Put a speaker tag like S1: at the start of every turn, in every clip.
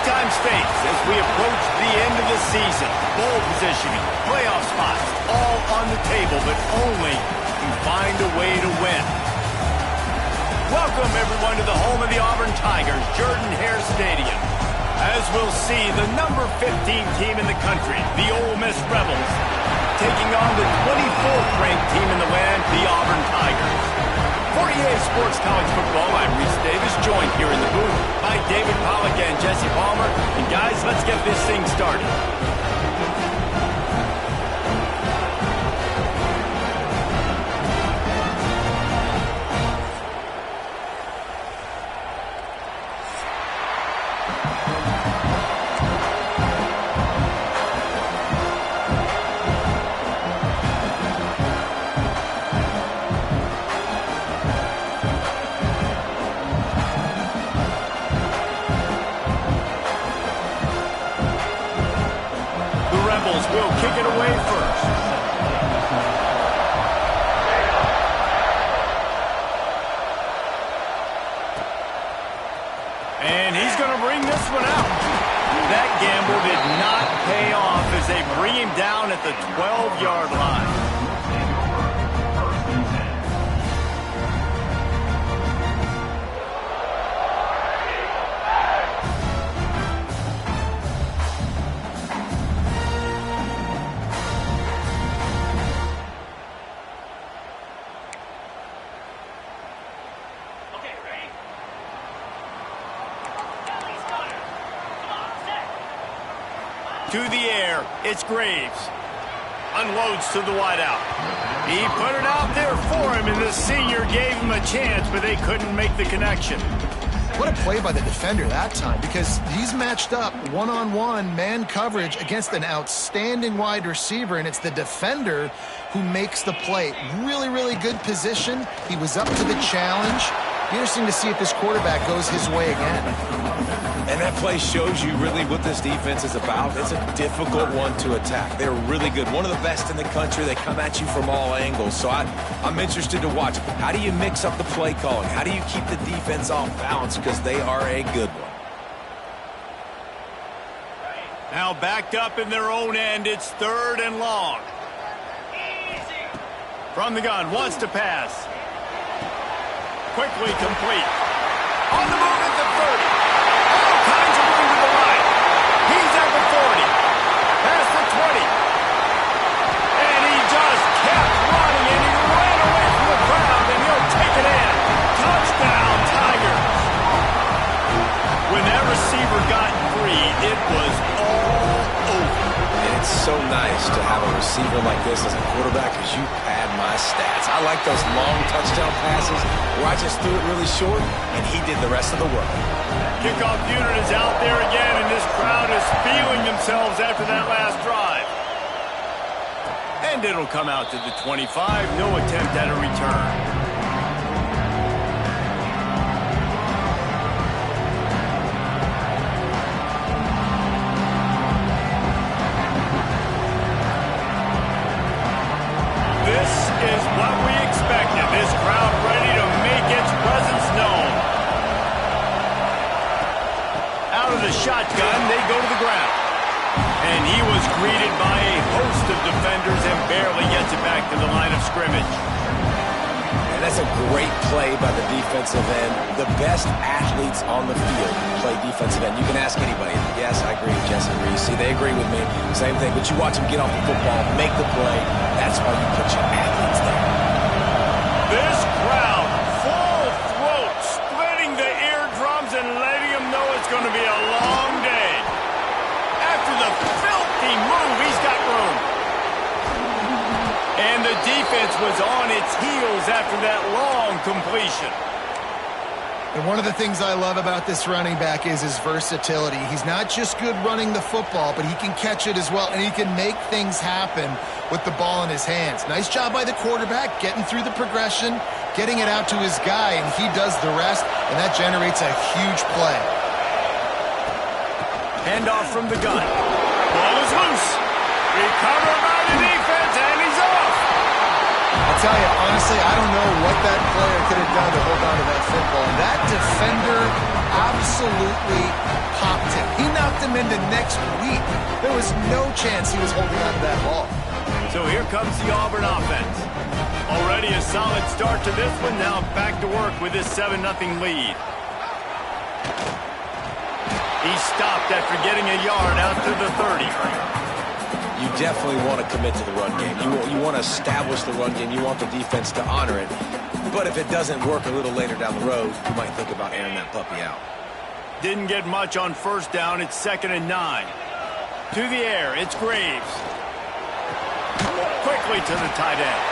S1: Big-time stakes as we approach the end of the season. Bowl positioning, playoff spots, all on the table, but only to find a way to win. Welcome, everyone, to the home of the Auburn Tigers, Jordan-Hare Stadium. As we'll see, the number 15 team in the country, the Ole Miss Rebels, taking on the 24th ranked team in the land, the Auburn Tigers. For EA Sports College Football, I'm Reese Davis, joined here in the booth by David Pollack and Jesse Palmer. And guys, let's get this thing started. Will kick it away first. And he's going to bring this one out. That gamble did not pay off as they bring him down at the 12-yard line. To the air, it's Graves. Unloads to the wideout. He put it out there for him, and the senior gave him a chance, but they couldn't make the connection.
S2: What a play by the defender that time, because he's matched up one-on-one man coverage against an outstanding wide receiver, and it's the defender who makes the play. Really, really good position. He was up to the challenge. Interesting to see if this quarterback goes his way again.
S3: And that play shows you really what this defense is about. It's a difficult one to attack. They're really good. One of the best in the country. They come at you from all angles. So I'm interested to watch. How do you mix up the play calling? How do you keep the defense off balance? Because they are a good one.
S1: Now backed up in their own end. It's 3rd and long. From the gun, wants to pass. Quickly complete. On the move at the 30. All kinds of room to the right. He's at the 40. Past the 20. And he just kept running, and he ran away from the crowd, and he'll take it in. Touchdown, Tigers. When that receiver got free, it was all over.
S3: It's so nice to have a receiver like this as a quarterback because you pad my stats. I like those long touchdown passes where I just threw it really short and he did the rest of the work.
S1: Kickoff unit is out there again, and this crowd is feeling themselves after that last drive. And it'll come out to the 25. No attempt at a return. Is what we expected. This crowd ready to make its presence known. Out of the shotgun, they go to the ground. And he was greeted by a host of defenders and barely gets it back to the line of scrimmage.
S3: And that's a great play by the defensive end. The best athletes on the field play defensive end. You can ask anybody. Yes, I agree, Jesse Reese. See, they agree with me. Same thing. But you watch them get off the football, make the play. That's why you put your athletes there.
S1: This crowd, full throat, splitting the eardrums and letting them know it's going to be a long day. After the filthy move, he's got room. And the defense was on its heels after that long completion.
S2: And one of the things I love about this running back is his versatility. He's not just good running the football, but he can catch it as well, and he can make things happen with the ball in his hands. Nice job by the quarterback, getting through the progression, getting it out to his guy, and he does the rest, and that generates a huge play.
S1: Handoff from the gun. Ball is loose. Recovered by the defense, and he's off.
S2: I'll tell you, honestly, I don't know what that player could have done to hold on to that football. That defender absolutely popped him. He not him into next week. There was no chance he was holding on to that ball.
S1: So here comes the Auburn offense. Already a solid start to this one. Now back to work with this 7-0 lead. He stopped after getting a yard out to the 30.
S3: You definitely want to commit to the run game. You want to establish the run game. You want the defense to honor it. But if it doesn't work a little later down the road, you might think about airing that puppy out.
S1: Didn't get much on first down. It's 2nd and 9. To the air, it's Graves. Quickly to the tight end.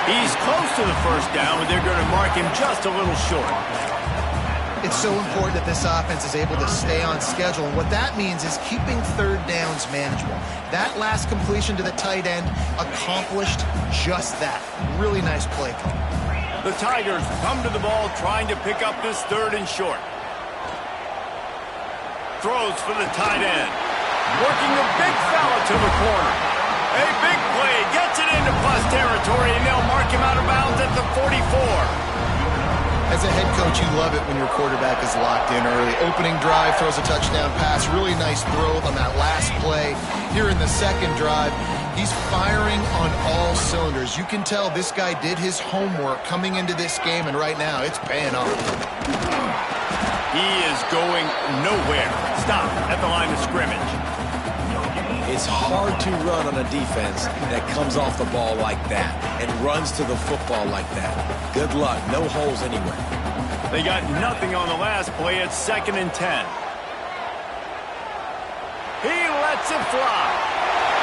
S1: He's close to the first down, but they're going to mark him just a little short.
S2: It's so important that this offense is able to stay on schedule, and what that means is keeping third downs manageable. That last completion to the tight end accomplished just that. Really nice play call.
S1: The Tigers come to the ball trying to pick up this 3rd and short. Throws for the tight end. Working a big fella to the corner. A big play, gets it into plus territory, and they'll mark him out of bounds at the 44.
S2: As a head coach, you love it when your quarterback is locked in early. Opening drive, throws a touchdown pass. Really nice throw on that last play. Here in the second drive, he's firing on all cylinders. You can tell this guy did his homework coming into this game, and right now it's paying off.
S1: He is going nowhere. Stop at the line of scrimmage.
S3: It's hard to run on a defense that comes off the ball like that and runs to the football like that. Good luck. No holes anywhere.
S1: They got nothing on the last play. It's 2nd and 10. He lets it fly.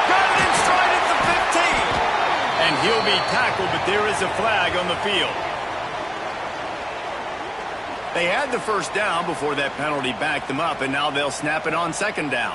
S1: Got it in stride at the 15. And he'll be tackled, but there is a flag on the field. They had the first down before that penalty backed them up, and now they'll snap it on 2nd down.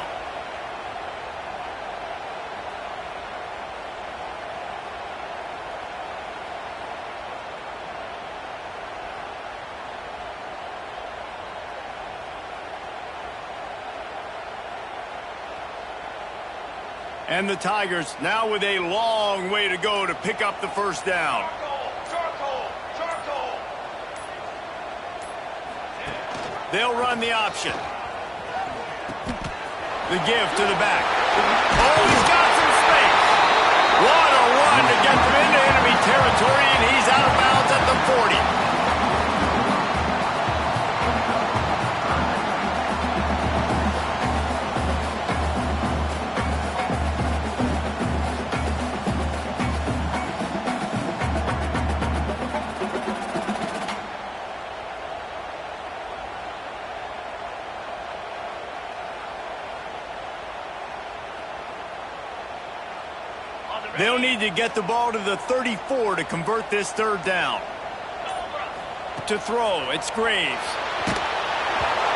S1: And the Tigers now with a long way to go to pick up the first down. They'll run the option. The give to the back. Oh, he's got some space. What a run to get them into enemy territory, and he's out of bounds at the 40. They'll need to get the ball to the 34 to convert this 3rd down. To throw, it's Graves.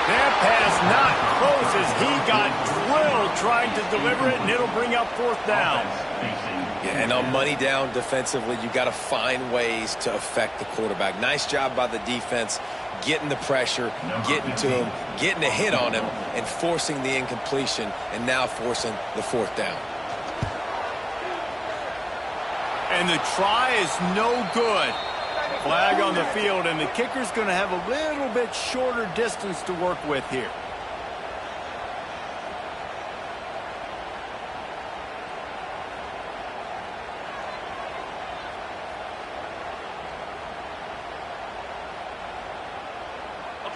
S1: That pass not close as he got drilled trying to deliver it, and it'll bring up 4th down.
S3: Yeah, and on money down defensively, you got to find ways to affect the quarterback. Nice job by the defense, getting the pressure, getting to him, getting a hit on him, and forcing the incompletion, and now forcing the 4th down.
S1: And the try is no good. Flag on the field, and the kicker's going to have a little bit shorter distance to work with here.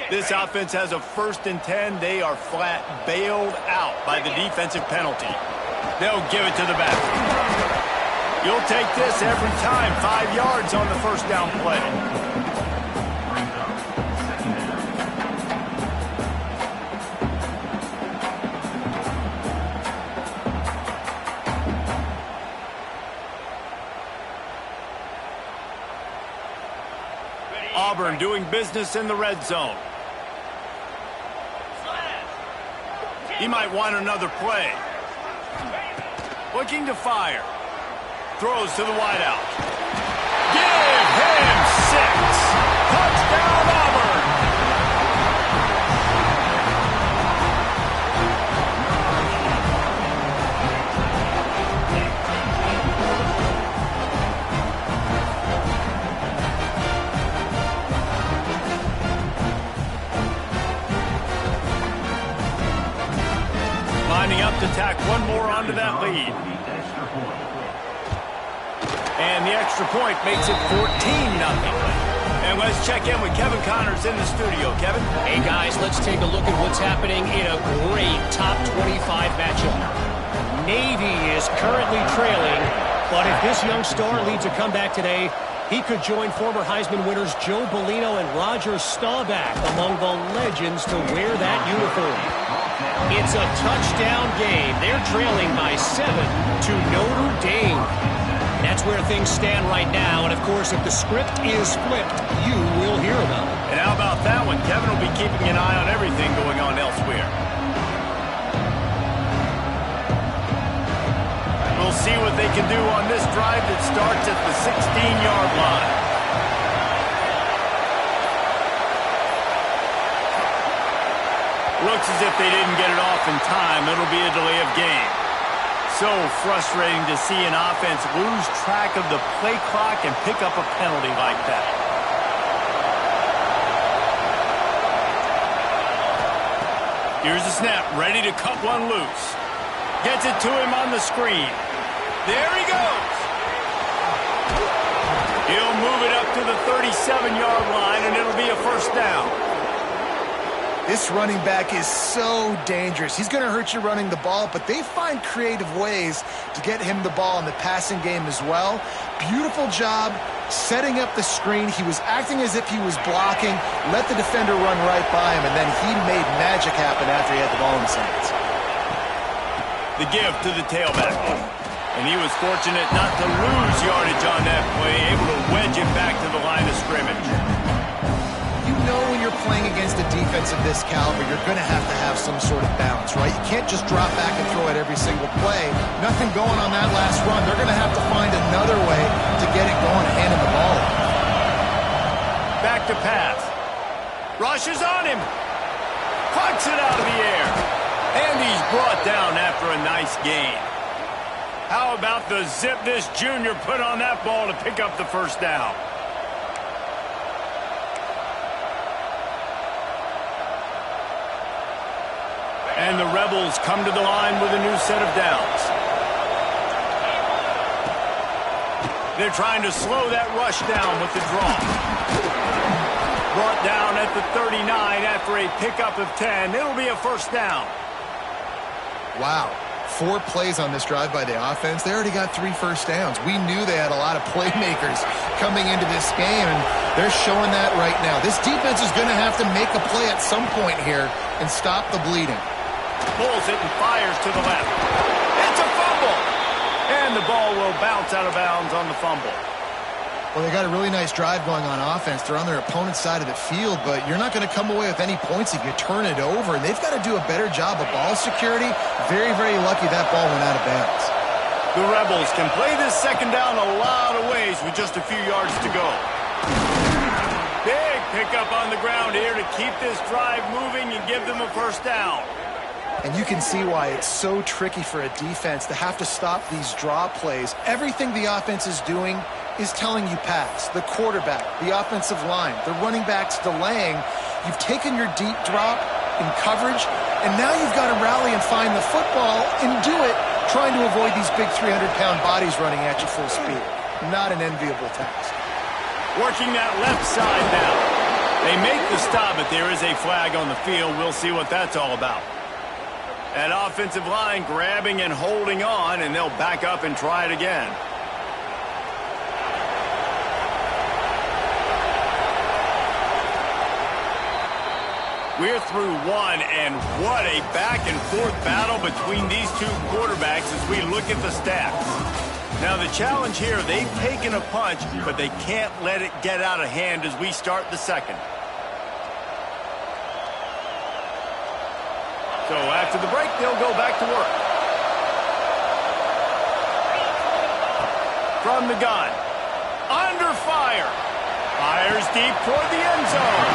S1: This offense has a 1st and 10. They are flat bailed out by the defensive penalty. They'll give it to the back. You'll take this every time. 5 yards on the first down play. Auburn doing business in the red zone. He might want another play. Looking to fire. Throws to the wideout. Give him 6. Touchdown, Auburn. tack one more onto that lead. And the extra point makes it 14-0. And let's check in with Kevin Connors in the studio. Kevin?
S4: Hey, guys, let's take a look at what's happening in a great top 25 matchup. Navy is currently trailing, but if this young star leads a comeback today, he could join former Heisman winners Joe Bellino and Roger Staubach among the legends to wear that uniform. It's a touchdown game. They're trailing by 7 to Notre Dame. That's where things stand right now, and of course, if the script is flipped, you will hear about it.
S1: And how about that one? Kevin will be keeping an eye on everything going on elsewhere. We'll see what they can do on this drive that starts at the 16-yard line. Looks as if they didn't get it off in time. It'll be a delay of game. So frustrating to see an offense lose track of the play clock and pick up a penalty like that. Here's the snap, ready to cut one loose. Gets it to him on the screen. There he goes. He'll move it up to the 37-yard line, and it'll be a first down.
S2: This running back is so dangerous. He's going to hurt you running the ball, but they find creative ways to get him the ball in the passing game as well. Beautiful job setting up the screen. He was acting as if he was blocking, let the defender run right by him, and then he made magic happen after he had the ball in his hands.
S1: The give to the tailback. And he was fortunate not to lose yardage on that play, able to wedge it back to the line of scrimmage.
S2: You know when you're playing against a defense of this caliber, you're going to have some sort of balance, right? You can't just drop back and throw it every single play. Nothing going on that last run. They're going to have to find another way to get it going and hand him the ball.
S1: Back to pass. Rushes on him. Plucks it out of the air. And he's brought down after a nice gain. How about the zip this junior put on that ball to pick up the first down? And the Rebels come to the line with a new set of downs. They're trying to slow that rush down with the draw. Brought down at the 39 after a pickup of 10. It'll be a first down.
S2: Wow. 4 plays on this drive by the offense. They already got 3 first downs. We knew they had a lot of playmakers coming into this game, and they're showing that right now. This defense is going to have to make a play at some point here and stop the bleeding.
S1: Pulls it and fires to the left. It's a fumble! And the ball will bounce out of bounds on the fumble.
S2: Well, they got a really nice drive going on offense. They're on their opponent's side of the field, but you're not going to come away with any points if you turn it over. And they've got to do a better job of ball security. Very, very lucky that ball went out of bounds.
S1: The Rebels can play this second down a lot of ways with just a few yards to go. Big pickup on the ground here to keep this drive moving and give them a first down.
S2: And you can see why it's so tricky for a defense to have to stop these draw plays. Everything the offense is doing is telling you pass. The quarterback, the offensive line, the running backs delaying. You've taken your deep drop in coverage, and now you've got to rally and find the football and do it, trying to avoid these big 300-pound bodies running at you full speed. Not an enviable task.
S1: Working that left side now. They make the stop, but there is a flag on the field. We'll see what that's all about. That offensive line grabbing and holding on, and they'll back up and try it again. We're through one, and what a back-and-forth battle between these two quarterbacks as we look at the stats. Now, the challenge here, they've taken a punch, but they can't let it get out of hand as we start the second. So after the break, they'll go back to work. From the gun. Under fire. Fires deep toward the end zone.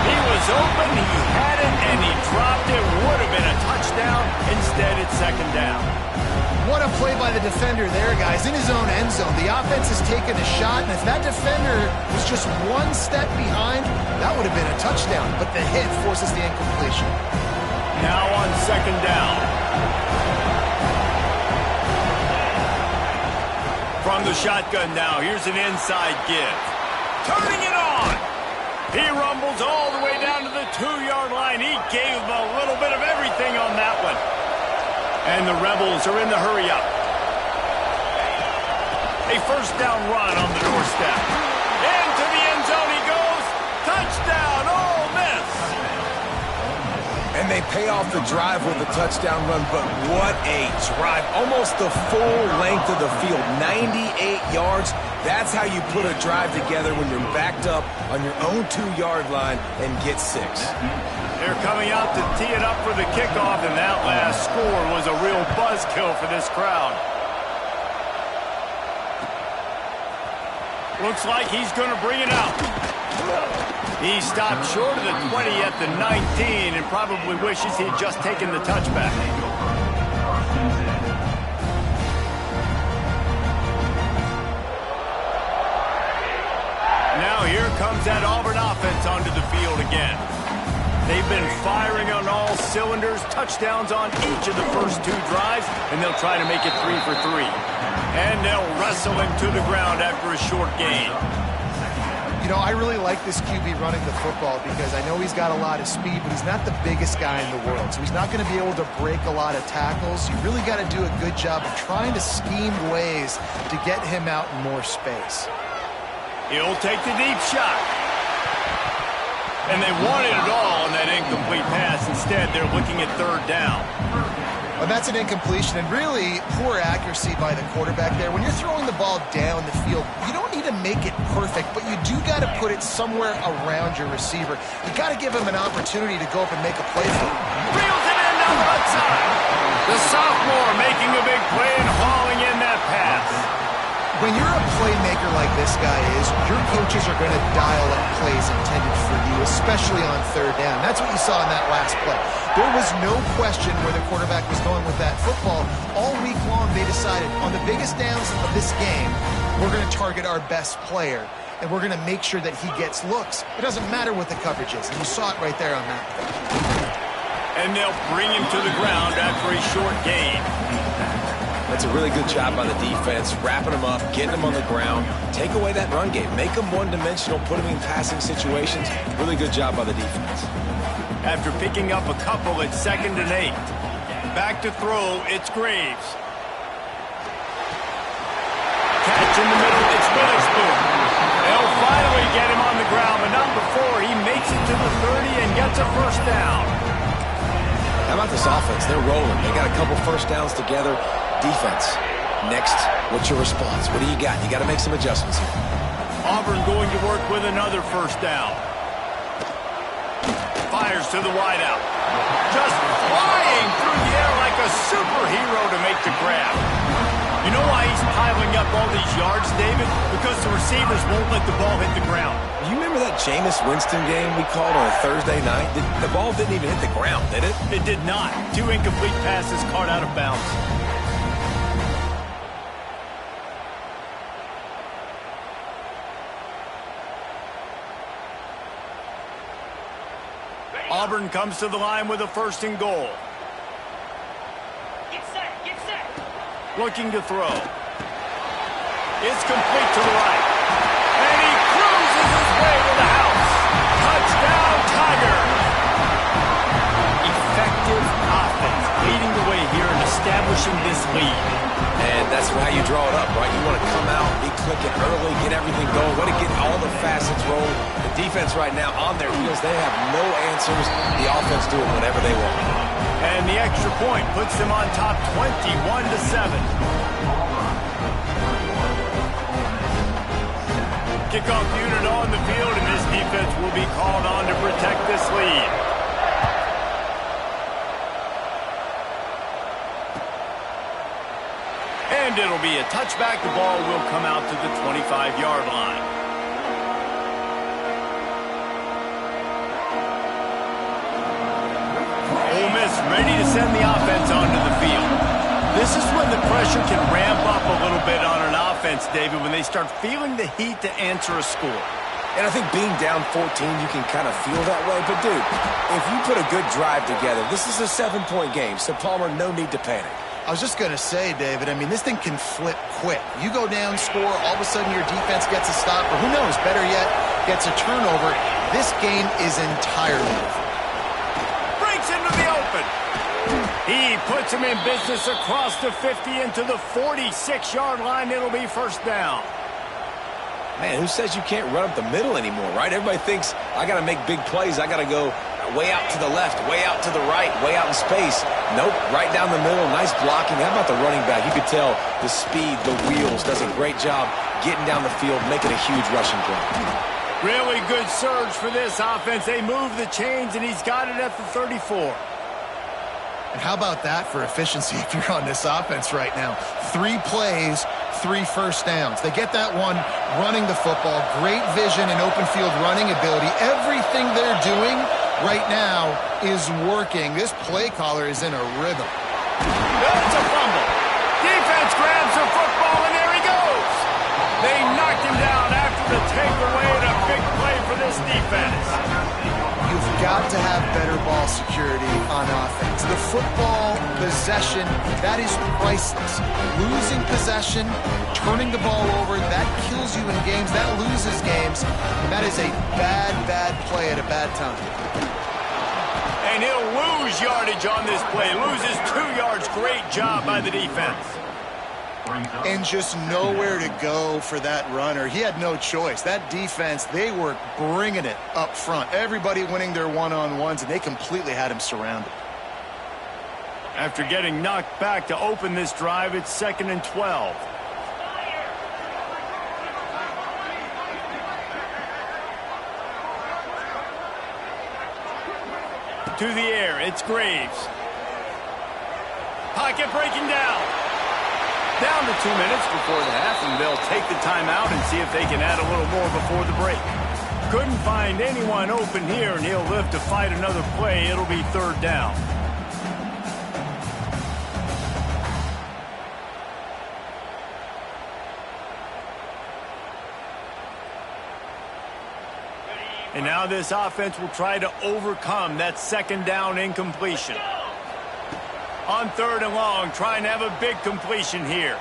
S1: He was open, he had it, and he dropped it. Would have been a touchdown. Instead, it's second down.
S2: What a play by the defender there, guys. In his own end zone, the offense has taken a shot, and if that defender was just one step behind, that would have been a touchdown. But the hit forces the incompletion.
S1: Now on second down. From the shotgun now, here's an inside give. Turning it on. He rumbles all the way down to the 2-yard line. He gave him a little bit of everything on that one. And the Rebels are in the hurry-up. A first down run on the doorstep. Into the end zone he goes. Touchdown, Ole Miss.
S3: And they pay off the drive with a touchdown run, but what a drive. Almost the full length of the field, 98 yards. That's how you put a drive together when you're backed up on your own 2-yard line and get 6.
S1: They're coming out to tee it up for the kickoff, and that last score was a real buzzkill for this crowd. Looks like he's going to bring it out. He stopped short of the 20 at the 19 and probably wishes he'd just taken the touchback. Now here comes that Auburn offense onto the field again. They've been firing on all cylinders, touchdowns on each of the first 2 drives, and they'll try to make it 3 for 3. And they'll wrestle him to the ground after a short gain.
S2: You know, I really like this QB running the football because I know he's got a lot of speed, but he's not the biggest guy in the world. So he's not going to be able to break a lot of tackles. You really got to do a good job of trying to scheme ways to get him out in more space.
S1: He'll take the deep shot. And they wanted it all on that incomplete pass. Instead, they're looking at 3rd down.
S2: Well, that's an incompletion, and really poor accuracy by the quarterback there. When you're throwing the ball down the field, you don't need to make it perfect, but you do got to put it somewhere around your receiver. You got to give him an opportunity to go up and make a play for him.
S1: Reels it in down the outside. The sophomore making a big play and hauling in that pass.
S2: When you're a playmaker like this guy is, your coaches are going to dial up plays intended for you, especially on 3rd down. That's what you saw in that last play. There was no question where the quarterback was going with that football. All week long, they decided on the biggest downs of this game, we're going to target our best player, and we're going to make sure that he gets looks. It doesn't matter what the coverage is, and you saw it right there on that play.
S1: And they'll bring him to the ground after a short gain.
S3: That's a really good job by the defense, wrapping them up, getting them on the ground, take away that run game, make them one-dimensional, put them in passing situations. Really good job by the defense.
S1: After picking up a couple at 2nd and 8. Back to throw, it's Graves. Catch in the middle, it's Witherspoon. They'll finally get him on the ground, but not before he makes it to the 30 and gets a first down.
S3: How about this offense? They're rolling. They got a couple first downs together. Defense. Next, what's your response? What do you got? You got to make some adjustments here.
S1: Auburn going to work with another first down. Fires to the wideout. Just flying through the air like a superhero to make the grab. You know why he's piling up all these yards, David? Because the receivers won't let the ball hit the ground.
S3: You remember that Jameis Winston game we called on a Thursday night? The ball didn't even hit the ground, did it?
S1: It did not. 2 incomplete passes caught out of bounds. Auburn comes to the line with a 1st and goal.
S5: Get set, get set.
S1: Looking to throw. It's complete to the right. And he cruises his way to the house. Touchdown, Tigers. Effective offense leading the way here and establishing this lead.
S3: And that's how you draw it up, right? You want to come out, be clicking early, get everything going, want to get all the facets rolling. The defense right now on their heels, they have no answers. The offense doing whatever they want.
S1: And the extra point puts them on top 21-7. Kickoff unit on the field, and this defense will be called on to protect this lead. And it'll be a touchback. The ball will come out to the 25-yard line. Ole Miss ready to send the offense onto the field. This is when the pressure can ramp up a little bit on an offense, David, when they start feeling the heat to answer a score.
S3: And I think being down 14, you can kind of feel that way. But, dude, if you put a good drive together, this is a 7-point game, so, Palmer, no need to panic.
S2: I was just going to say, David, I mean, this thing can flip quick. You go down, score, all of a sudden your defense gets a stop, or who knows, better yet, gets a turnover. This game is entirely over.
S1: Breaks into the open. He puts him in business across the 50 into the 46-yard line. It'll be first down.
S3: Man, who says you can't run up the middle anymore, right? Everybody thinks, I got to make big plays. I got to go way out to the left, way out to the right, way out in space. Nope, right down the middle. Nice blocking. How about the running back? You could tell the speed, the wheels, does a great job getting down the field, making a huge rushing play.
S1: Really good surge for this offense. They move the chains, and he's got it at the 34.
S2: And how about that for efficiency if you're on this offense right now? 3 plays, 3 first downs. They get that one running the football, great vision and open field running ability. Everything they're doing right now is working. This play caller is in a rhythm.
S1: That's a fumble. Defense grabs the football, and there he goes. They knocked him down after the takeaway, and a big play for this defense.
S2: You've got to have better ball security on offense. The football possession, that is priceless. Losing possession, turning the ball over, that kills you in games. That loses games. That is a bad, bad play at a bad time.
S1: And he'll lose yardage on this play. Loses 2 yards. Great job by the defense.
S2: And just nowhere to go for that runner. He had no choice. That defense, they were bringing it up front. Everybody winning their one-on-ones, and they completely had him surrounded.
S1: After getting knocked back to open this drive, it's 2nd and 12. To the air, it's Graves. Pocket breaking down. Down to 2 minutes before the half, and they'll take the timeout and see if they can add a little more before the break. Couldn't find anyone open here, and he'll live to fight another play. It'll be 3rd down. And now this offense will try to overcome that 2nd down incompletion. On 3rd and long, trying to have a big completion here.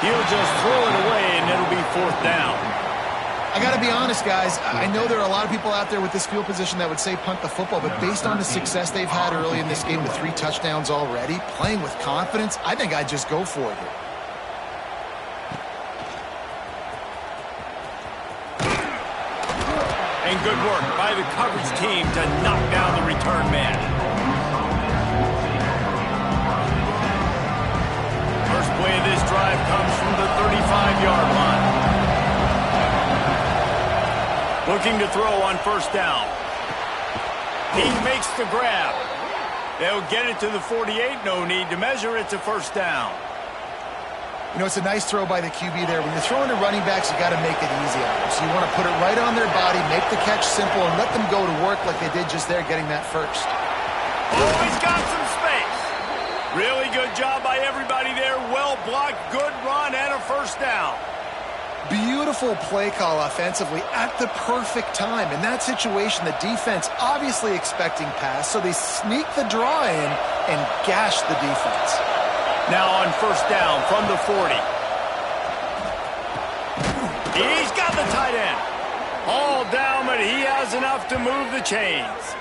S1: He'll just throw it away, and it'll be 4th down.
S2: I got to be honest, guys. I know there are a lot of people out there with this field position that would say punt the football, but based on the success they've had early in this game with 3 touchdowns already, playing with confidence, I think I'd just go for it here.
S1: And good work by the coverage team to knock down the return man. First play of this drive comes from the 35-yard line. Looking to throw on 1st down. He makes the grab. They'll get it to the 48. No need to measure. It's a 1st down.
S2: You know, it's a nice throw by the QB there. When you're throwing to running backs, you got to make it easy on them. So you want to put it right on their body, make the catch simple, and let them go to work like they did just there, getting that first.
S1: Oh, he's got some space. Really good job by everybody there. Well blocked, good run, and a 1st down.
S2: Beautiful play call offensively at the perfect time. In that situation, the defense obviously expecting pass, so they sneak the draw in and gash the defense.
S1: Now on 1st down from the 40. He's got the tight end. All down, but he has enough to move the chains.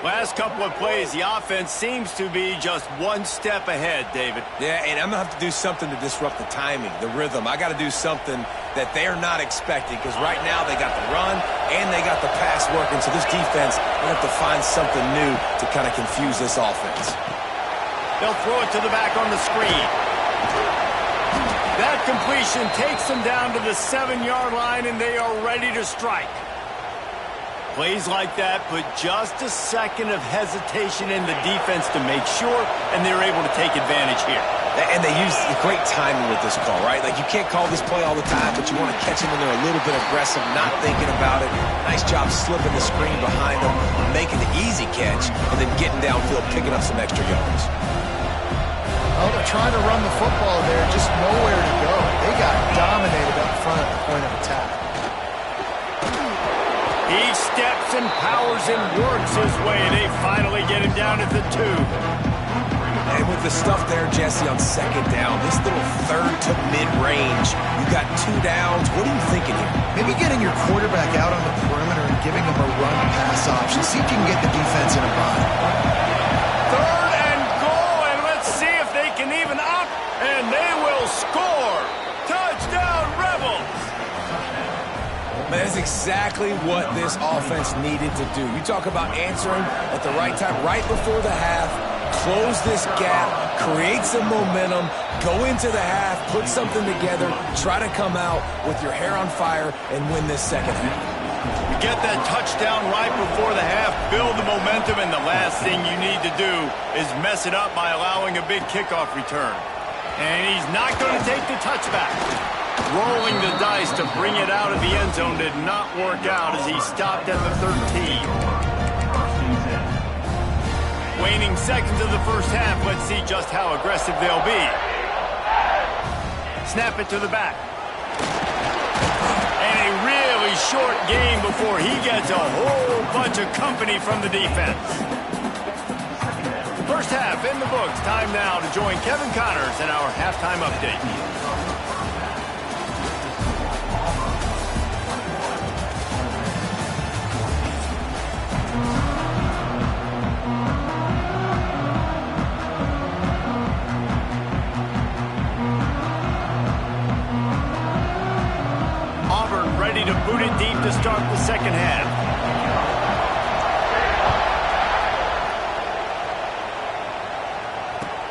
S1: Last couple of plays, the offense seems to be just 1 step ahead, David.
S3: Yeah, and I'm going to have to do something to disrupt the timing, the rhythm. I got to do something that they're not expecting, because right now they got the run and they got the pass working, so this defense will have to find something new to kind of confuse this offense.
S1: They'll throw it to the back on the screen. That completion takes them down to the 7-yard line, and they are ready to strike. Plays like that put just a second of hesitation in the defense to make sure, and they're able to take advantage here.
S3: And they use great timing with this call, right? Like, you can't call this play all the time, but you want to catch them when they're a little bit aggressive, not thinking about it. Nice job slipping the screen behind them, making the easy catch, and then getting downfield, picking up some extra yards.
S2: Oh, they're trying to run the football there, just nowhere to go. They got dominated up front at the point of attack.
S1: He steps and powers and works his way. They finally get him second down at the 2.
S3: And with the stuff there, Jesse, on second down, this little third to mid-range, you got 2 downs. What are you thinking here?
S2: Maybe getting your quarterback out on the perimeter and giving him a run-pass option. See if you can get the defense in a bind.
S1: 3rd and goal, and let's see if they can even up, and they will score. Touchdown, Rebels!
S3: That is exactly what this offense needed to do. You talk about answering at the right time, right before the half, close this gap, create some momentum, go into the half, put something together, try to come out with your hair on fire and win this second half.
S1: You get that touchdown right before the half, build the momentum, and the last thing you need to do is mess it up by allowing a big kickoff return. And he's not going to take the touchback. Rolling the dice to bring it out of the end zone did not work out as he stopped at the 13. Waning seconds of the first half. Let's see just how aggressive they'll be. Snap it to the back. And a really short game before he gets a whole bunch of company from the defense. First half in the books. Time now to join Kevin Connors in our halftime update. Auburn ready to boot it deep to start the second half.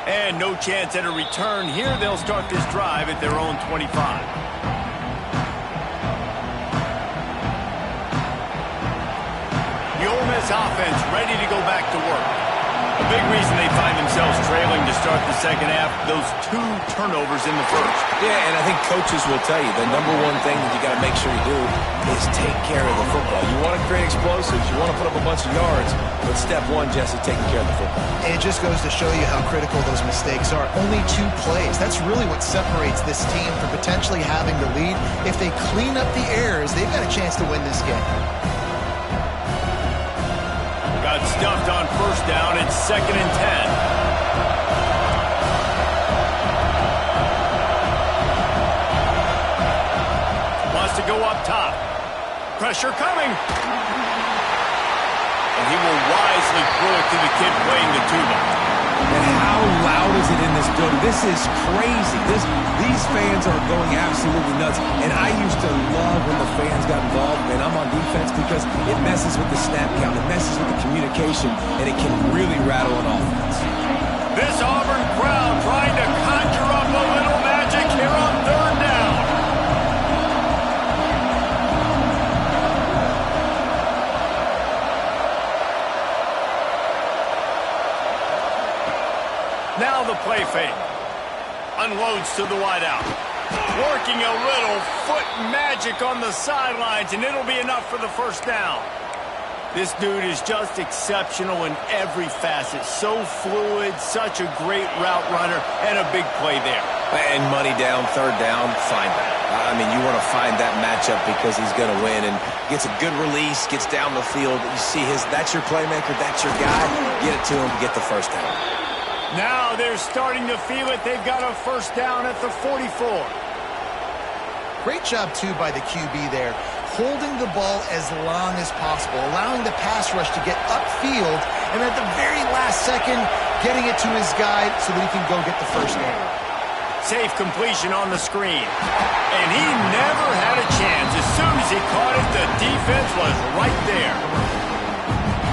S1: And no chance at a return here. They'll start this drive at their own 25. The Ole Miss offense ready to go back to work. A big reason they find themselves trailing to start the second half, those 2 turnovers in the first.
S3: Yeah, and I think coaches will tell you the number one thing that you got to make sure you do is take care of the football. You want to create explosives, you want to put up a bunch of yards, but step one, Jesse, taking care of the football.
S2: And it just goes to show you how critical those mistakes are. Only 2 plays. That's really what separates this team from potentially having the lead. If they clean up the errors, they've got a chance to win this game.
S1: Got stuffed on first down. It's 2nd and 10. Wants to go up top. Pressure coming. And he will wisely throw it to the kid playing the tuba.
S3: And how loud is it in this building? This is crazy. These fans are going absolutely nuts. And I used to love when the fans got involved, and I'm on defense because it messes with the snap count, it messes with the communication, and it can really rattle an offense.
S1: This Auburn crowd trying to conjure up a little magic here on 3rd down. Now the play fake. Unloads to the wideout. Working a little foot magic on the sidelines, and it'll be enough for the first down. This dude is just exceptional in every facet. So fluid, such a great route runner, and a big play there.
S3: And money down, 3rd down, find that. I mean, you want to find that matchup because he's going to win, and gets a good release, gets down the field. You see that's your playmaker, that's your guy. Get it to him, get the first down.
S1: Now they're starting to feel it. They've got a first down at the 44.
S2: Great job, too, by the QB there, holding the ball as long as possible, allowing the pass rush to get upfield, and at the very last second, getting it to his guy so that he can go get the first down.
S1: Safe completion on the screen. And he never had a chance. As soon as he caught it, the defense was right there.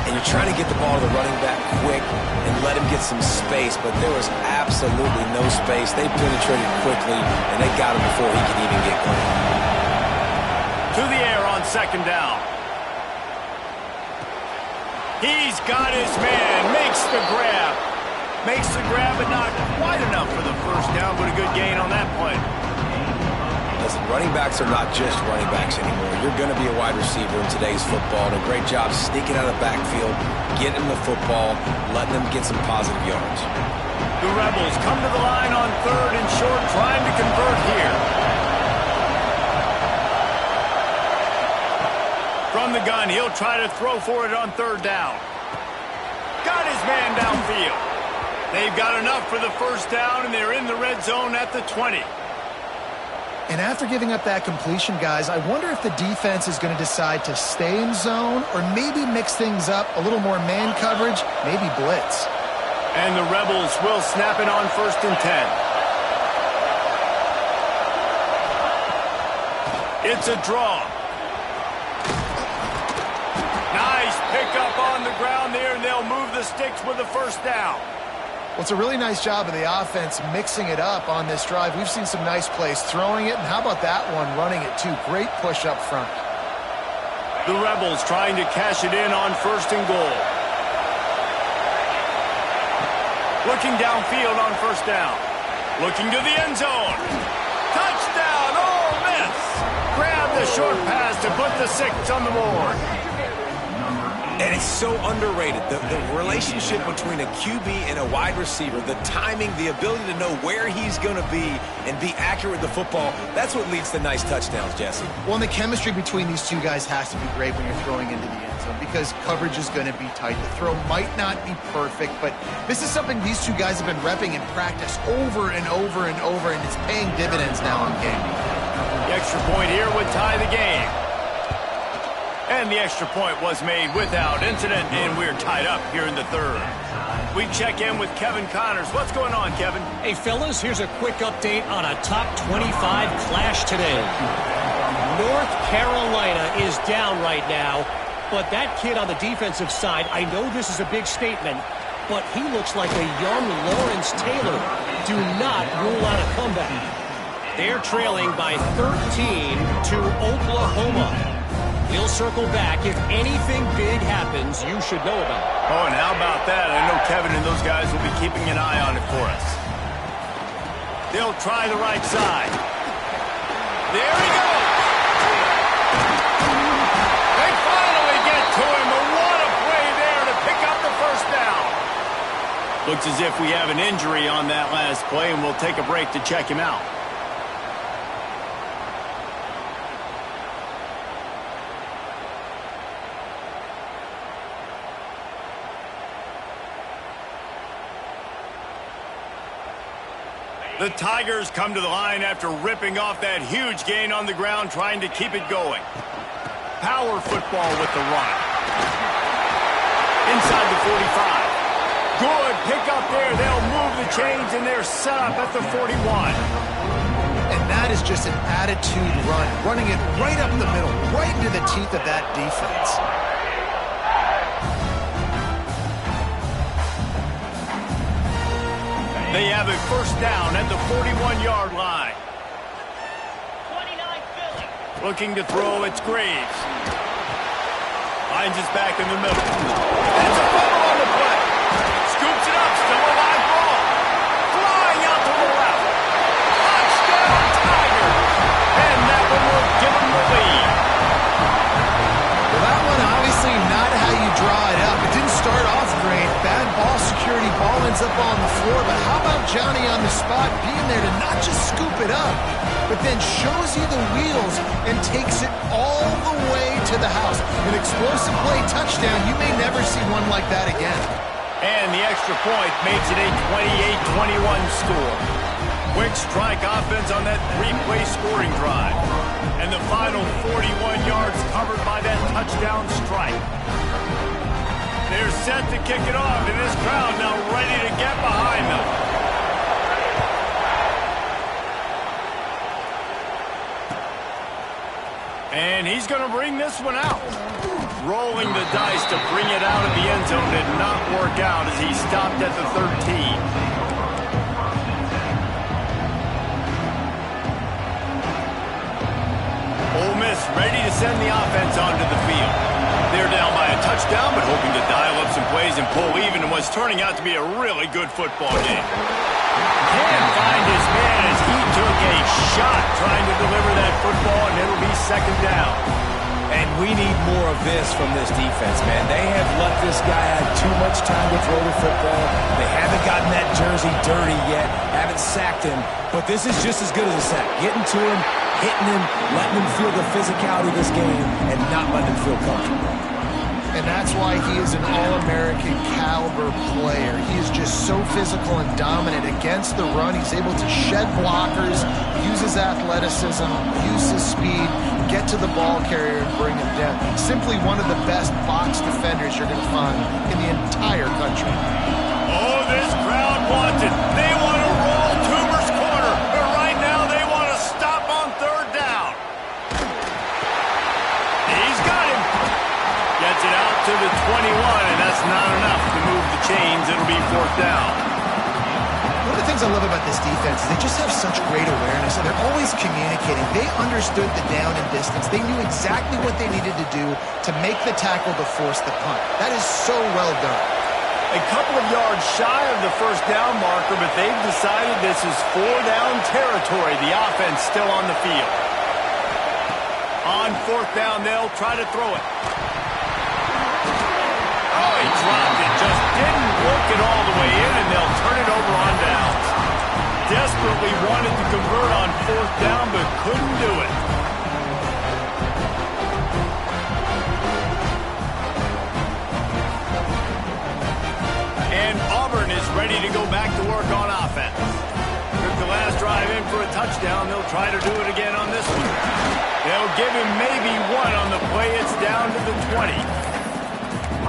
S3: And you're trying to get the ball to the running back quick and let him get some space, but there was absolutely no space. They penetrated quickly, and they got him before he could even get going.
S1: To the air on 2nd down. He's got his man, makes the grab. Makes the grab, but not quite enough for the first down, but a good gain on that play.
S3: Listen, running backs are not just running backs anymore. You're going to be a wide receiver in today's football. And a great job sneaking out of the backfield, getting the football, letting them get some positive yards.
S1: The Rebels come to the line on 3rd and short, trying to convert here. From the gun, he'll try to throw for it on 3rd down. Got his man downfield. They've got enough for the first down, and they're in the red zone at the 20.
S2: And after giving up that completion, guys, I wonder if the defense is going to decide to stay in zone or maybe mix things up, a little more man coverage, maybe blitz.
S1: And the Rebels will snap it on 1st and 10. It's a draw. Nice pickup on the ground there, and they'll move the sticks with the first down.
S2: Well, it's a really nice job of the offense mixing it up on this drive. We've seen some nice plays throwing it, and how about that one running it too? Great push up front.
S1: The Rebels trying to cash it in on 1st and goal. Looking downfield on 1st down. Looking to the end zone. Touchdown, Ole Miss. Grab the short pass to put the 6 on the board.
S3: And it's so underrated, the relationship between a QB and a wide receiver, the timing, the ability to know where he's going to be and be accurate with the football, that's what leads to nice touchdowns, Jesse.
S2: Well, and the chemistry between these two guys has to be great when you're throwing into the end zone because coverage is going to be tight. The throw might not be perfect, but this is something these two guys have been repping in practice over and over and over, and it's paying dividends now in game.
S1: The extra point here would tie the game. And the extra point was made without incident, and we're tied up here in the 3rd. We check in with Kevin Connors. What's going on, Kevin?
S4: Hey, fellas, here's a quick update on a top 25 clash today. North Carolina is down right now, but that kid on the defensive side, I know this is a big statement, but he looks like a young Lawrence Taylor. Do not rule out a comeback. They're trailing by 13 to Oklahoma. We'll circle back. If anything big happens, you should know about it.
S1: Oh, and how about that? I know Kevin and those guys will be keeping an eye on it for us. They'll try the right side. There he goes. They finally get to him. But what a play there to pick up the first down. Looks as if we have an injury on that last play, and we'll take a break to check him out. The Tigers come to the line after ripping off that huge gain on the ground, trying to keep it going. Power football with the run. Inside the 45. Good pickup there. They'll move the chains, and they're set up at the 41.
S2: And that is just an attitude run, running it right up the middle, right into the teeth of that defense.
S1: They have a first down at the 41-yard line.
S5: 29 Philly.
S1: Looking to throw, it's Graves. Finds his back in the middle. That's a fumble on the play. Scoops it up, still a live ball. Flying out to the left. Touchdown, Tigers. And that one will give them the lead.
S2: Well, that one obviously not how you draw it up. It didn't start off great. Bad ball security, ball ends up on the floor. But how about Johnny on the spot being there to not just scoop it up, but then shows you the wheels and takes it all the way to the house. An explosive play touchdown. You may never see one like that again.
S1: And the extra point makes it a 28-21 score. Quick strike offense on that three-play scoring drive. And the final 41 yards covered by that touchdown strike. They're set to kick it off, and this crowd now ready to get behind them. And he's going to bring this one out. Rolling the dice to bring it out of the end zone did not work out as he stopped at the 13. Ole Miss ready to send the offense onto the field. They're down by a touchdown, but hoping to dial up some plays and pull even in what's turning out to be a really good football game. Can't find his man as he took a shot trying to deliver that football, and it'll be second down.
S3: And we need more of this from this defense, man. They have let this guy have too much time to throw the football. They haven't gotten that jersey dirty yet, haven't sacked him, but this is just as good as a sack. Getting to him, hitting him, letting him feel the physicality of this game, and not letting him feel comfortable.
S2: and that's why he is an All-American caliber player. He is just so physical and dominant against the run. He's able to shed blockers, use his athleticism, use his speed, get to the ball carrier and bring him down. Simply one of the best box defenders you're going to find in the entire country.
S1: Oh, this crowd wants it. They want to roll Toomer's corner, but right now they want to stop on third down. He's got him. Gets it out to the 21, and that's not enough to move the chains. It'll be fourth down.
S2: One of the things I love about this defense is they just have such great awareness, and they're always communicating. They understood the down and distance. They knew exactly what they needed to do to make the tackle to force the punt. That is so well done.
S1: A couple of yards shy of the first down marker, but they've decided this is four-down territory. The offense still on the field. On fourth down, they'll try to throw it. Oh, he dropped it. Just didn't work it all the way in, and they'll turn it over on downs. Desperately wanted to convert on fourth down, but couldn't do it. And Auburn is ready to go back to work on offense. Took the last drive in for a touchdown. They'll try to do it again on this one. They'll give him maybe one on the play. It's down to the 20.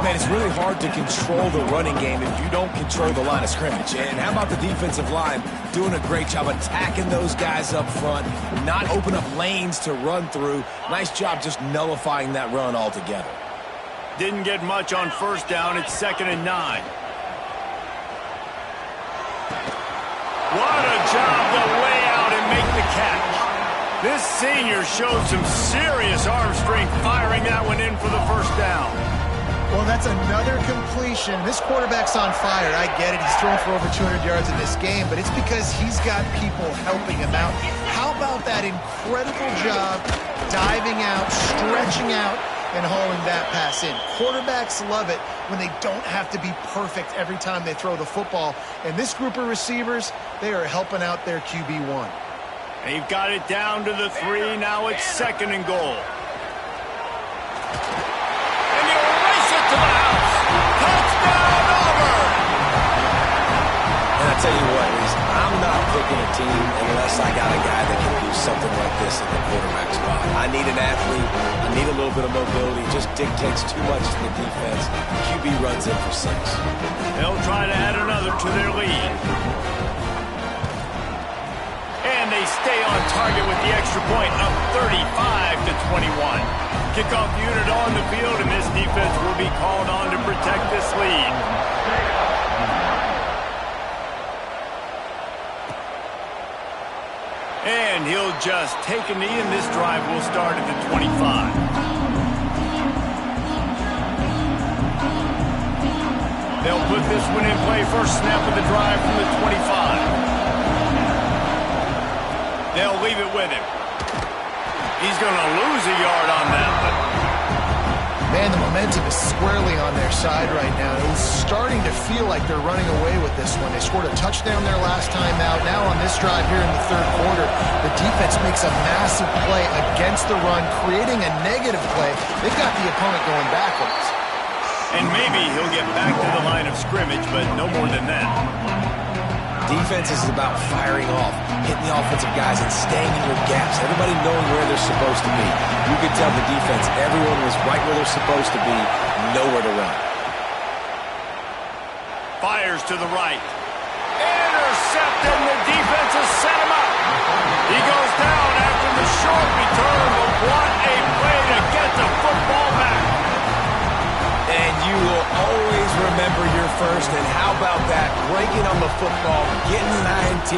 S3: Man, it's really hard to control the running game if you don't control the line of scrimmage. And how about the defensive line doing a great job attacking those guys up front, not open up lanes to run through. Nice job just nullifying that run altogether.
S1: Didn't get much on first down. It's 2nd and 9. What a job to lay out and make the catch. This senior showed some serious arm strength firing that one in for the first down.
S2: Well, that's another completion. This quarterback's on fire. I get it. He's thrown for over 200 yards in this game, but it's because he's got people helping him out. How about that incredible job diving out, stretching out, and hauling that pass in? Quarterbacks love it when they don't have to be perfect every time they throw the football. And this group of receivers, they are helping out their QB1.
S1: They've got it down to the 3. Now it's 2nd and goal. To the house. Touchdown, Auburn!
S3: And I tell you what, I'm not picking a team unless I got a guy that can do something like this at the quarterback spot. I need an athlete. I need a little bit of mobility. It just dictates too much to the defense. QB runs in for 6.
S1: They'll try to add another to their lead. And they stay on target with the extra point, up 35-21. Kickoff unit on the field, and this defense will be called on to protect this lead. And he'll just take a knee, and this drive will start at the 25. They'll put this one in play. First snap of the drive from the 25. They'll leave it with him. He's going to lose a yard on that one.
S2: Man, the momentum is squarely on their side right now. It's starting to feel like they're running away with this one. They scored a touchdown their last time out. Now on this drive here in the third quarter, the defense makes a massive play against the run, creating a negative play. They've got the opponent going backwards.
S1: And maybe he'll get back to the line of scrimmage, but no more than that.
S3: Defense is about firing off, hitting the offensive guys and staying in your gaps. Everybody knowing where they're supposed to be. You could tell the defense, everyone was right where they're supposed to be, nowhere to run.
S1: Fires to the right. Intercepted, and the defense has set him up. He goes down after the short return, but what a play to get the football back.
S3: And you will always remember your first. And how about that? Breaking on the football, getting an INT,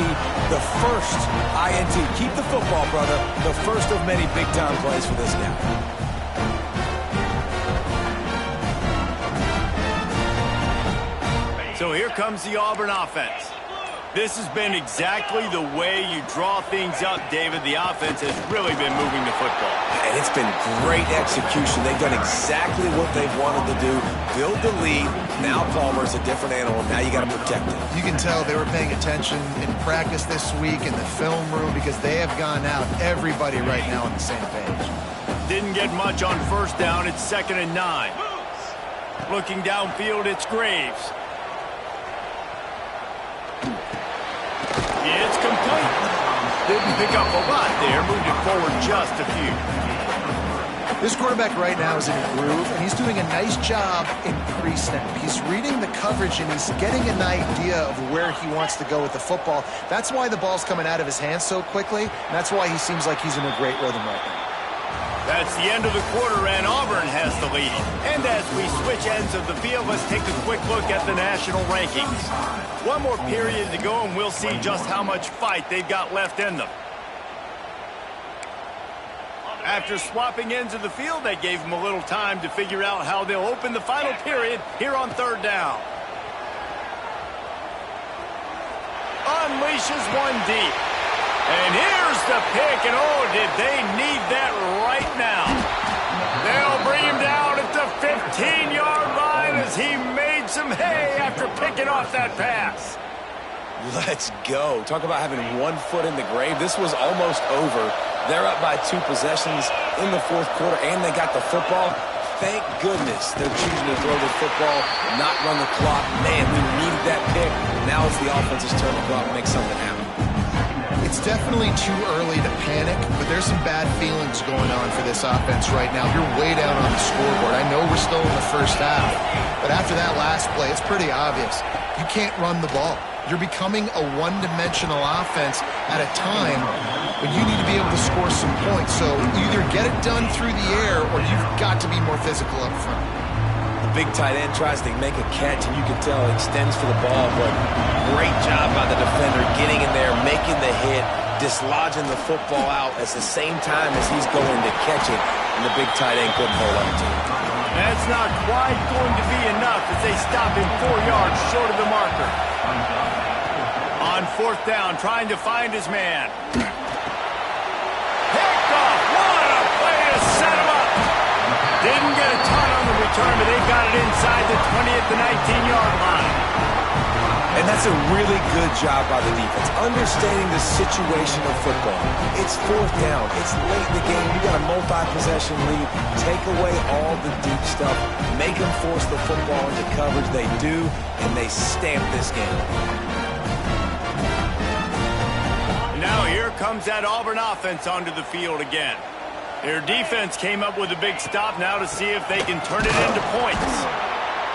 S3: the first INT. Keep the football, brother. The first of many big-time plays for this guy.
S1: So here comes the Auburn offense. This has been exactly the way you draw things up, David. The offense has really been moving the football.
S3: And it's been great execution. They've done exactly what they've wanted to do. Build the lead. Now Palmer's a different animal. Now you got to protect it.
S2: You can tell they were paying attention in practice this week in the film room because they have gone out. Everybody right now on the same page.
S1: Didn't get much on first down. It's 2nd and 9. Looking downfield, it's Graves. It's complete. Didn't pick up a lot there. Moved it forward just a few.
S2: This quarterback right now is in a groove, and he's doing a nice job in pre-snap. He's reading the coverage, and he's getting an idea of where he wants to go with the football. That's why the ball's coming out of his hands so quickly, and that's why he seems like he's in a great rhythm right now.
S1: That's the end of the quarter, and Auburn has the lead. And as we switch ends of the field, let's take a quick look at the national rankings. One more period to go, and we'll see just how much fight they've got left in them. After swapping ends of the field, they gave them a little time to figure out how they'll open the final period here on third down. Unleashes one deep. And here's the pick, and oh, did they need that right now. They'll bring him down at the 15-yard line as he made some hay after picking off that pass.
S3: Let's go. Talk about having one foot in the grave. This was almost over. They're up by 2 possessions in the fourth quarter, and they got the football. Thank goodness they're choosing to throw the football, not run the clock. Man, we needed that pick. Now it's the offense's turn to go out and make something happen.
S2: It's definitely too early to panic, but there's some bad feelings going on for this offense right now. You're way down on the scoreboard. I know we're still in the first half, but after that last play, it's pretty obvious. You can't run the ball. You're becoming a one-dimensional offense at a time when you need to be able to score some points. So either get it done through the air or you've got to be more physical up front.
S3: The big tight end tries to make a catch, and you can tell he extends for the ball, but great job by the defender getting in there, making the hit, dislodging the football out at the same time as he's going to catch it, and the big tight end couldn't hold on to it.
S1: That's not quite going to be enough as they stop him 4 yards short of the marker. On fourth down, trying to find his man. Picked off. What a play to set him up. Didn't get a ton on the return, but they got it inside the 20 at the 19-yard line.
S3: And that's a really good job by the defense, understanding the situation of football. It's fourth down. It's late in the game. You got a multi-possession lead. Take away all the deep stuff. Make them force the football into coverage. They do, and they stamp this game.
S1: Now here comes that Auburn offense onto the field again. Their defense came up with a big stop now to see if they can turn it into points.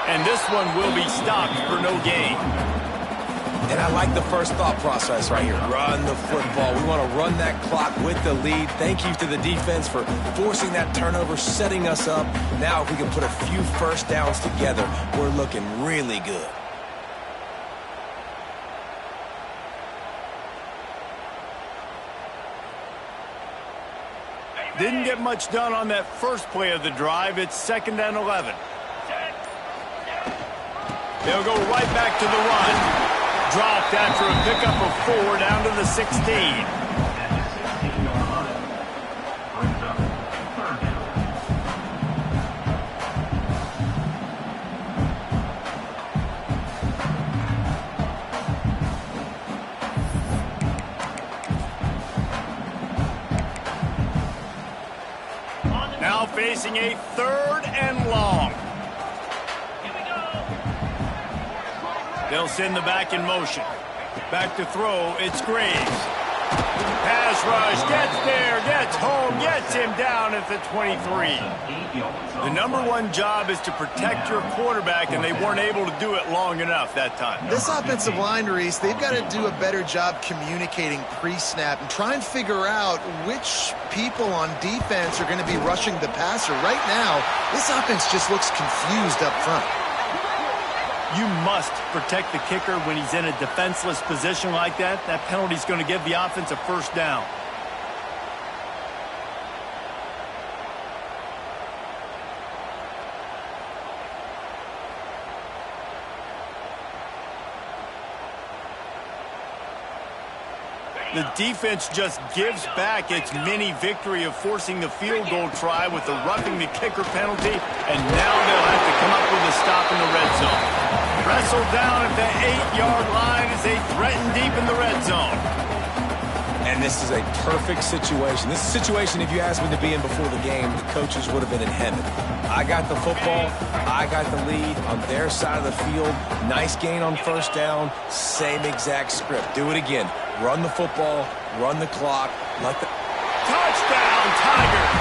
S1: And this one will be stopped for no gain.
S3: And I like the first thought process right here. Run the football. We want to run that clock with the lead. Thank you to the defense for forcing that turnover, setting us up. Now if we can put a few first downs together, we're looking really good.
S1: Didn't get much done on that first play of the drive. It's 2nd and 11. They'll go right back to the run. Dropped after a pickup of 4 down to the 16. Now facing a 3rd and long. They'll send the back in motion. Back to throw, it's Graves. Pass rush, gets there, gets home, gets him down at the 23. The #1 job is to protect your quarterback, and they weren't able to do it long enough that time.
S2: This offensive line, Reese, they've got to do a better job communicating pre-snap and try and figure out which people on defense are going to be rushing the passer. Right now, this offense just looks confused up front.
S1: You must protect the kicker when he's in a defenseless position like that. That penalty is going to give the offense a first down. The defense just gives back its mini victory of forcing the field goal try with the roughing the kicker penalty, and now they'll have to come up with a stop in the red zone. Wrestled down at the 8-yard line as they threaten deep in the red zone.
S3: And this is a perfect situation. This is a situation, if you asked me to be in before the game, the coaches would have been in heaven. I got the football. I got the lead on their side of the field. Nice gain on first down. Same exact script. Do it again. Run the football. Run the clock. Let the...
S1: Touchdown, Tigers!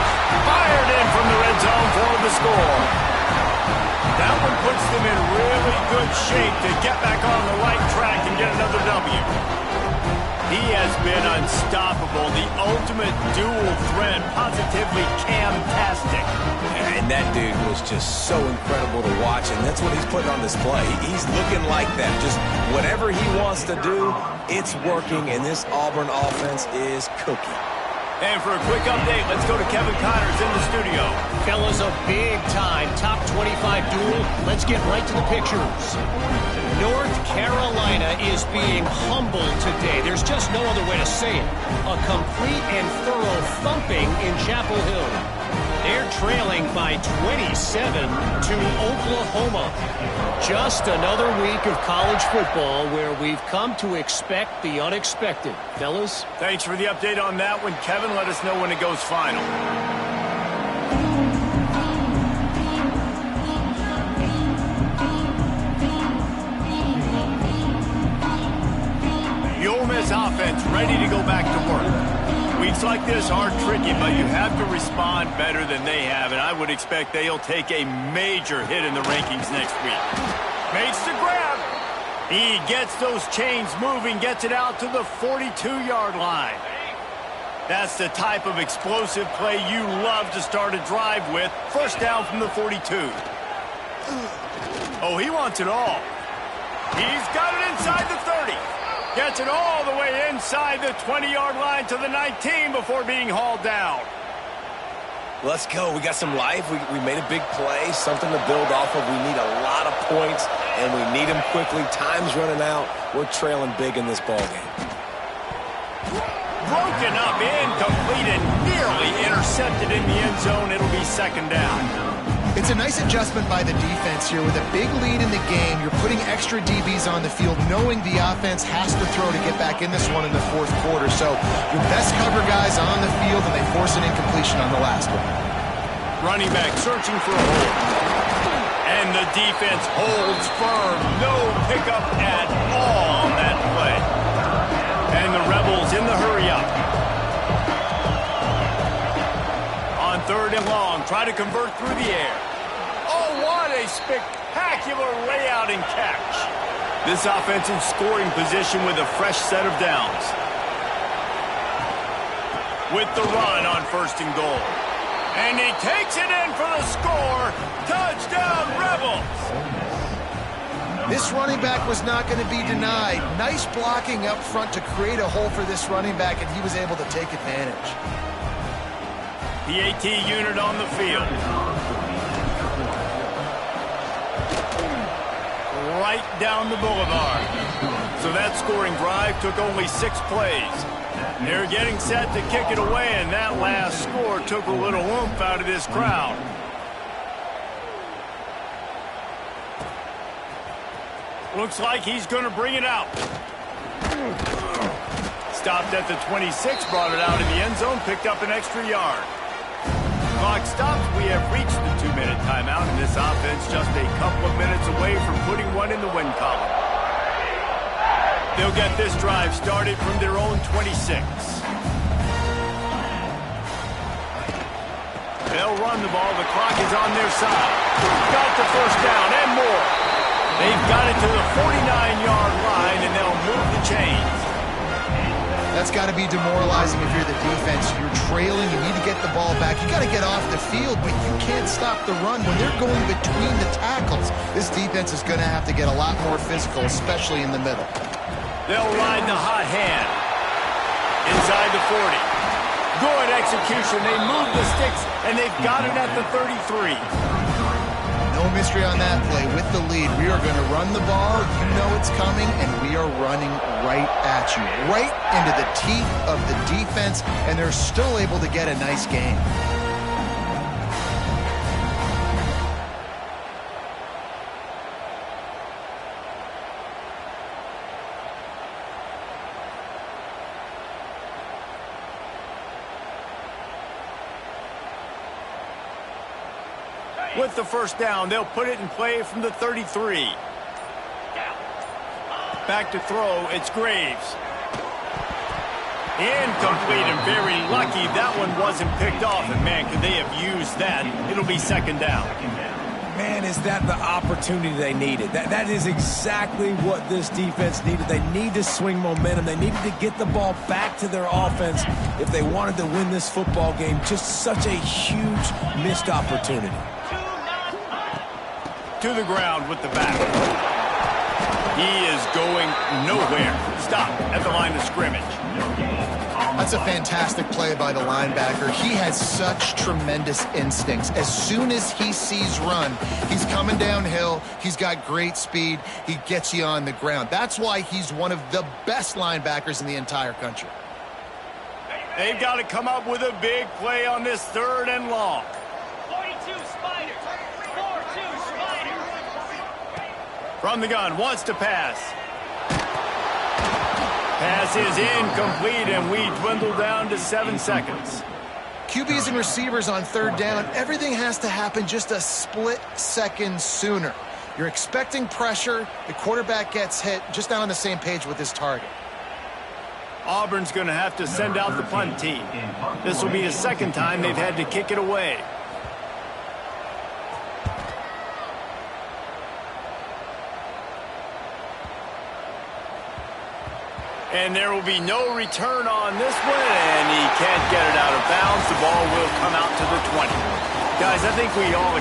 S1: Fired in from the red zone for the score. That one puts them in really good shape to get back on the right track and get another W. He has been unstoppable, the ultimate dual threat, positively camtastic.
S3: And that dude was just so incredible to watch, and that's what he's putting on display. He's looking like that. Just whatever he wants to do, it's working, and this Auburn offense is cooking.
S1: And for a quick update, let's go to Kevin Connors in the studio.
S4: Fellas, a big-time top 25 duel. Let's get right to the pictures. North Carolina is being humbled today. There's just no other way to say it. A complete and thorough thumping in Chapel Hill. They're trailing by 27 to Oklahoma. Just another week of college football where we've come to expect the unexpected. Fellas?
S1: Thanks for the update on that one, Kevin. Let us know when it goes final. The Ole Miss offense ready to go back to work. Weeks like this are tricky, but you have to respond better than they have, and I would expect they'll take a major hit in the rankings next week. Makes the grab. He gets those chains moving, gets it out to the 42-yard line. That's the type of explosive play you love to start a drive with. First down from the 42. Oh, he wants it all. He's got it inside the 30. Gets it all the way inside the 20-yard line to the 19 before being hauled down.
S3: Let's go. We got some life. We made a big play, something to build off of. We need a lot of points, and we need them quickly. Time's running out. We're trailing big in this ballgame.
S1: Broken up, incomplete, and nearly intercepted in the end zone. It'll be second down.
S2: It's a nice adjustment by the defense here. With a big lead in the game, you're putting extra DBs on the field, knowing the offense has to throw to get back in this one in the fourth quarter. So your best cover guys on the field, and they force an incompletion on the last one.
S1: Running back searching for a hole. And the defense holds firm. No pickup at all on that play. And the Rebels in the hurry-up. On third and long, try to convert through the air. Oh, what a spectacular layout and catch. This offense in scoring position with a fresh set of downs. With the run on first and goal. And he takes it in for the score. Touchdown, Rebels.
S2: This running back was not going to be denied. Nice blocking up front to create a hole for this running back, and he was able to take advantage.
S1: The AT unit on the field. Right down the boulevard. So that scoring drive took only 6 plays. They're getting set to kick it away, and that last score took a little oomph out of this crowd. Looks like he's going to bring it out. Stopped at the 26, brought it out in the end zone, picked up an extra yard. Clock stops. We have reached the 2-minute timeout, and this offense just a couple of minutes away from putting one in the win column. They'll get this drive started from their own 26. They'll run the ball. The clock is on their side. Got the first down and more. They've got it to the 49-yard line, and they'll move the chains.
S2: That's got to be demoralizing if you're the defense. You're trailing. You need to get the ball back. You got to get off the field, but you can't stop the run when they're going between the tackles. This defense is going to have to get a lot more physical, especially in the middle.
S1: They'll ride the hot hand. Inside the 40. Good execution. They move the sticks, and they've got it at the 33.
S2: No mystery on that play. With the lead, we are going to run the ball. You know it's coming, and we are running right at you. Right into the teeth of the defense, and they're still able to get a nice game.
S1: With the first down, they'll put it in play from the 33. Back to throw, it's Graves. Incomplete and very lucky that one wasn't picked off. And, man, could they have used that? It'll be second down.
S3: Man, is that the opportunity they needed? That is exactly what this defense needed. They need to swing momentum. They needed to get the ball back to their offense if they wanted to win this football game. Just such a huge missed opportunity.
S1: To the ground with the back. He is going nowhere. Stop at the line of scrimmage.
S2: That's a fantastic play by the linebacker. He has such tremendous instincts. As soon as he sees run, he's coming downhill. He's got great speed. He gets you on the ground. That's why he's one of the best linebackers in the entire country.
S1: They've got to come up with a big play on this 3rd and long.
S5: 42 Spiders. 4-2 Spiders.
S1: From the gun, wants to pass. Pass is incomplete, and we dwindle down to 7 seconds.
S2: QBs and receivers on 3rd down, everything has to happen just a split second sooner. You're expecting pressure. The quarterback gets hit, just not on the same page with his target.
S1: Auburn's going to have to send out the punt team. This will be the 2nd time they've had to kick it away. And there will be no return on this one, and he can't get it out of bounds. The ball will come out to the 20. Guys, I think we all